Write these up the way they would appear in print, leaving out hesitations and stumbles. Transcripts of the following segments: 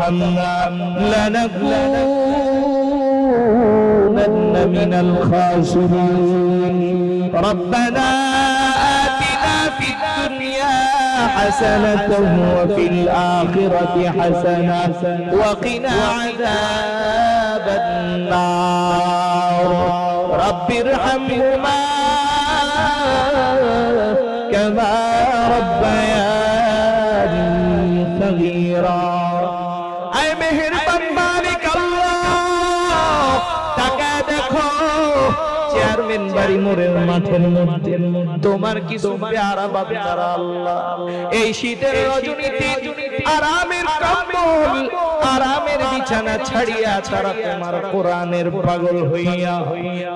وأنا لنكونن من الخاسرين ربنا آتنا في الدنيا حسنة وفي الآخرة حسنة وقنا عذاب النار رب ارحمهما كما ربياني صغيرا اے مہربان مالک اللہ তাকা দেখো চেয়ারম্যান বাড়ি মোড়ের মাঠের মধ্যে তোমার কিছু পেয়ারা বান্দারা আল্লাহ এই শীতের রজনীতে আরামের কম্বল আরামের বিছানা ছাড়িয়া তারা তোমার কোরআনের পাগল হইয়া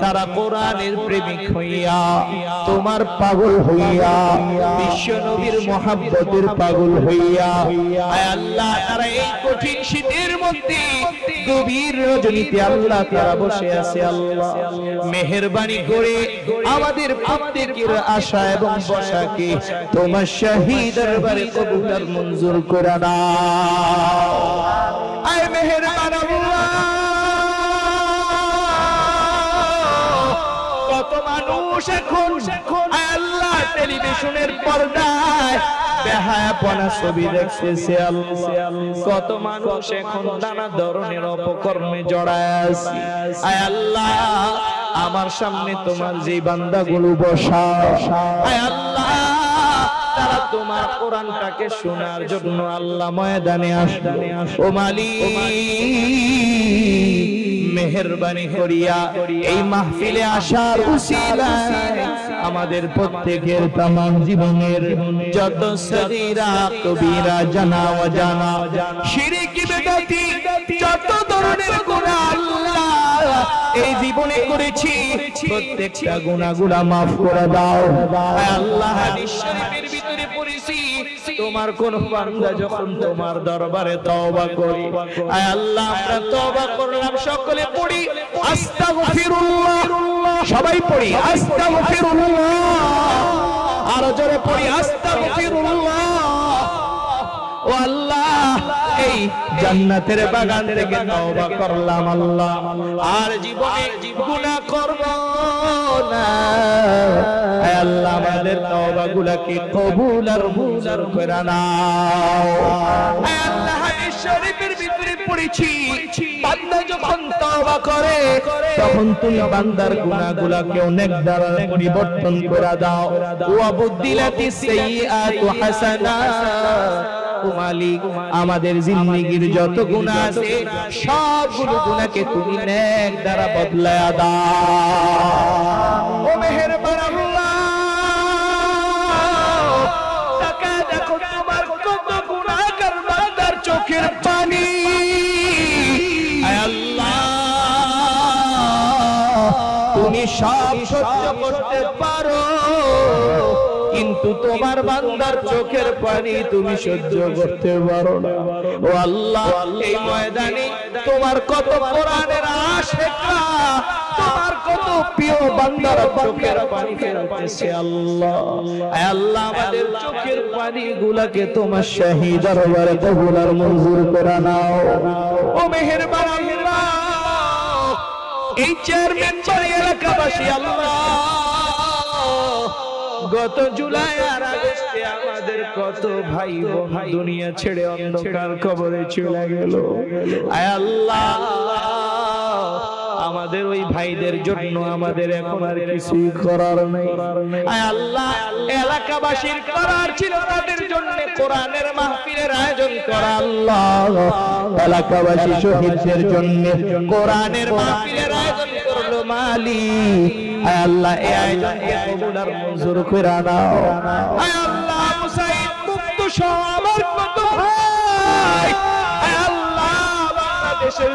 তারা কোরআনের প্রেমিক হইয়া তোমার পাগল হইয়া বিশ্ব নবীর মহব্বতের পাগল হইয়া আয় আল্লাহ তারা এই কঠিন শীতের মধ্যে গভীর রজনীতে আল্লাহ তারা বসে আছে আল্লাহ মেহেরবানি করে আমাদের প্রত্যেকের আশা এবং বসাকে তোমার শাহী দরবারে কবুল আর মঞ্জুর করে দাও আয় মেহেরবান আল্লাহ কত মানুষ এখন আল্লাহ টেলিভিশনের পর্দায় বেহায়াপনা ছবি দেখতেছে আল্লাহ কত মানুষ এখন নানা ধরনের অপকর্মে জড়ায় আছে আয় আল্লাহ আমার সামনে তোমার যে বান্দাগুলো বসা আয় আল্লাহ তারা তোমার কোরআনটাকে শোনার জন্য আল্লাহ ময়দানে আসবে ও মালিক মেহেরবানি করিয়া এই মাহফিলে আসার উসিলায় আমাদের প্রত্যেকের তামাম জীবনের যত সগীরা কবিরা জানা অজানা শিরক বিদআতি যত ধরনের গুনাহ আল্লাহ এই জীবনে করেছি প্রত্যেকটা গুনাহগুলো maaf করে দাও আয় আল্লাহ হাদিস শরীফের ভিতরে পড়েছি তোমার কোন বান্দা যখন তোমার দরবারে তওবা করে আয় আল্লাহ আমরা তওবা করলাম সকলে পড়ি আস্তাগফিরুল্লাহ সবাই পড়ি আস্তাগফিরুল্লাহ আর জোরে পড়ি আস্তাগফিরুল্লাহ ও আল্লাহ এই জান্নাতের বাগান থেকে তওবা করলাম আল্লাহ আর জীবনে গুনাহ করব না হে আল্লাহ আমাদের তওবাগুলোকে কবুল আর মঞ্জুর করে নাও হে আল্লাহ হাদিস শরীফের ভিতরে পড়েছি বান্দা যখন তওবা করে তখন তুমি বান্দার গুনাহগুলোকে অনেক দ্বারা পরিবর্তন করে দাও ওয়া বুদ্দিলাতিস সাইয়্যাতু হাসানাত মালিক আমাদের জিন্দেগীর যত গুনাহ আছে সবগুলো গুনাহকে তুমি নেক দ্বারা বদলায়া দাও ও মেহেরবান আল্লাহ তাকা দেখো তোমার কত গুনাহগার বান্দার চোখের পানি আয় আল্লাহ তুমি সব সহ্য করতে পারো কিন্তু তোমার বান্দার চোখের পানি তুমি সহ্য করতে পারো না ও আল্লাহ এই ময়দানে তোমার কত কোরআনের আশিকরা তোমার কত প্রিয় বান্দার চোখের পানি ফেলতেছে আল্লাহ আয় আল্লাহ আমাদের চোখের পানিগুলোকে তোমার শাহী দরবারে কবুল আর মঞ্জুর করে নাও ও মেহেরবান আল্লাহ এই চেয়ারম্যান বাড়ি এলাকাবাসী আল্লাহ গত জুলাই আর আগস্টে আমাদের কত ভাই বোন দুনিয়া ছেড়ে অন্ধকার কবরে চলে গেল আয় আল্লাহ আমাদের ওই ভাইদের জন্য আমাদের এখন আর কিছু করার নেই আয় আল্লাহ এলাকাবাসীর করার ছিল তাদের জন্য কোরআনের মাহফিলের আয়োজন করা আল্লাহ এলাকাবাসী শহীদদের জন্য কোরআনের মাহফিলের আয়োজন করলো মালিক আয় আল্লাহ এই আয়োজনকে কবুল আর মঞ্জুর করে নাও আয় আল্লাহ মুসাইদ মুক্ত সহ আমার কত ভাই আয় আল্লাহ বাংলাদেশের